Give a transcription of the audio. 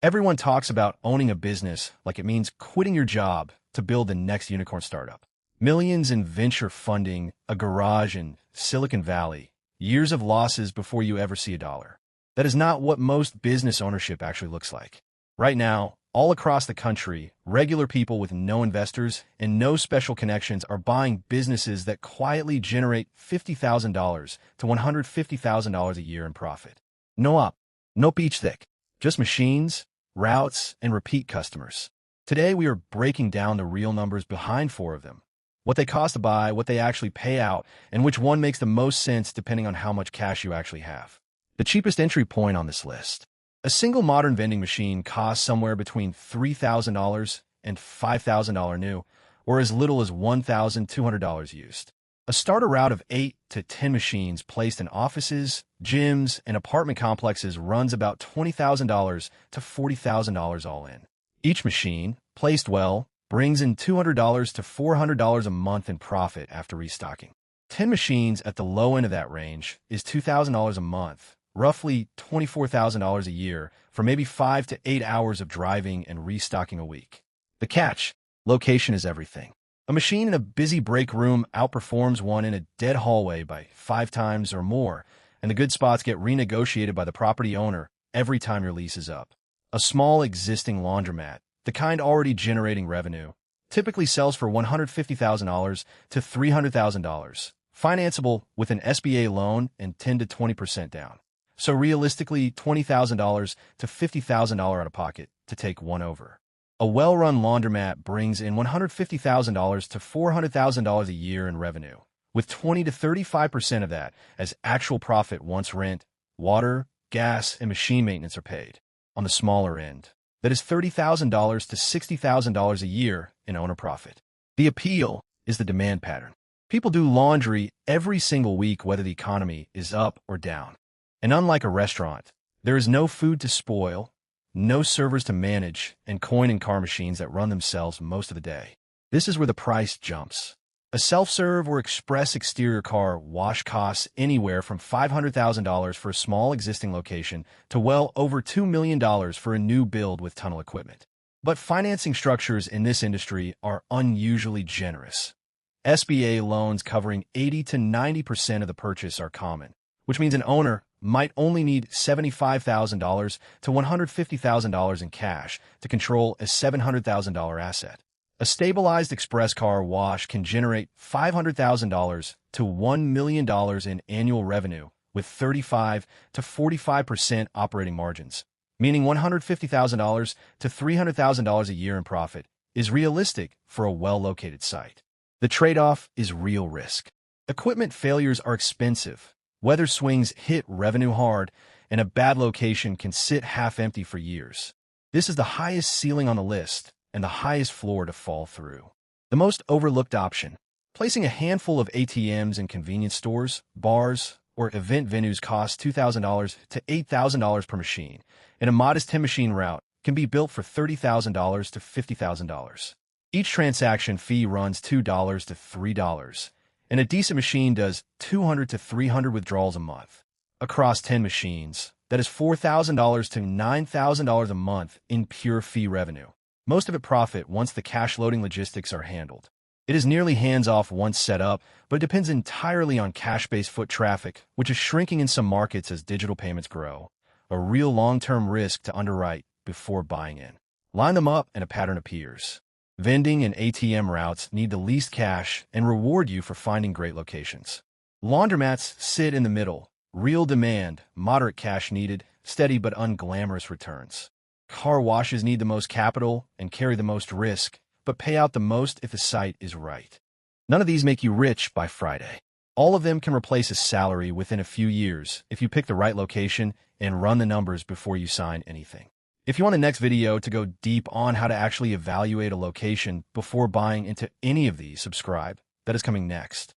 Everyone talks about owning a business like it means quitting your job to build the next unicorn startup. Millions in venture funding, a garage in Silicon Valley, years of losses before you ever see a dollar. That is not what most business ownership actually looks like. Right now, all across the country, regular people with no investors and no special connections are buying businesses that quietly generate $50,000 to $150,000 a year in profit. No up, no peach thick, just machines, routes, and repeat customers. Today, we are breaking down the real numbers behind four of them. What they cost to buy, what they actually pay out, and which one makes the most sense depending on how much cash you actually have. The cheapest entry point on this list. A single modern vending machine costs somewhere between $3,000 and $5,000 new, or as little as $1,200 used. A starter route of 8 to 10 machines placed in offices, gyms, and apartment complexes runs about $20,000 to $40,000 all in. Each machine, placed well, brings in $200 to $400 a month in profit after restocking. 10 machines at the low end of that range is $2,000 a month, roughly $24,000 a year for maybe 5 to 8 hours of driving and restocking a week. The catch: location is everything. A machine in a busy break room outperforms one in a dead hallway by 5 times or more, and the good spots get renegotiated by the property owner every time your lease is up. A small existing laundromat, the kind already generating revenue, typically sells for $150,000 to $300,000, financeable with an SBA loan and 10 to 20% down. So realistically, $20,000 to $50,000 out of pocket to take one over. A well-run laundromat brings in $150,000 to $400,000 a year in revenue, with 20 to 35% of that as actual profit once rent, water, gas, and machine maintenance are paid. On the smaller end, that is $30,000 to $60,000 a year in owner profit. The appeal is the demand pattern. People do laundry every single week whether the economy is up or down. And unlike a restaurant, there is no food to spoil, no servers to manage, and coin and car machines that run themselves most of the day. This is where the price jumps. A self-serve or express exterior car wash costs anywhere from $500,000 for a small existing location to well over $2 million for a new build with tunnel equipment. But financing structures in this industry are unusually generous. SBA loans covering 80 to 90% of the purchase are common, which means an owner might only need $75,000 to $150,000 in cash to control a $700,000 asset. A stabilized express car wash can generate $500,000 to $1 million in annual revenue with 35 to 45% operating margins, meaning $150,000 to $300,000 a year in profit is realistic for a well-located site. The trade-off is real risk. Equipment failures are expensive, weather swings hit revenue hard, and a bad location can sit half-empty for years. This is the highest ceiling on the list and the highest floor to fall through. The most overlooked option: placing a handful of ATMs in convenience stores, bars, or event venues costs $2,000 to $8,000 per machine, and a modest 10-machine route can be built for $30,000 to $50,000. Each transaction fee runs $2 to $3, and a decent machine does 200 to 300 withdrawals a month. Across 10 machines, that is $4,000 to $9,000 a month in pure fee revenue. Most of it profit once the cash-loading logistics are handled. It is nearly hands-off once set up, but it depends entirely on cash-based foot traffic, which is shrinking in some markets as digital payments grow. A real long-term risk to underwrite before buying in. Line them up and a pattern appears. Vending and ATM routes need the least cash and reward you for finding great locations. Laundromats sit in the middle. Real demand, moderate cash needed, steady but unglamorous returns. Car washes need the most capital and carry the most risk, but pay out the most if the site is right. None of these make you rich by Friday. All of them can replace a salary within a few years if you pick the right location and run the numbers before you sign anything. If you want the next video to go deep on how to actually evaluate a location before buying into any of these, subscribe. That is coming next.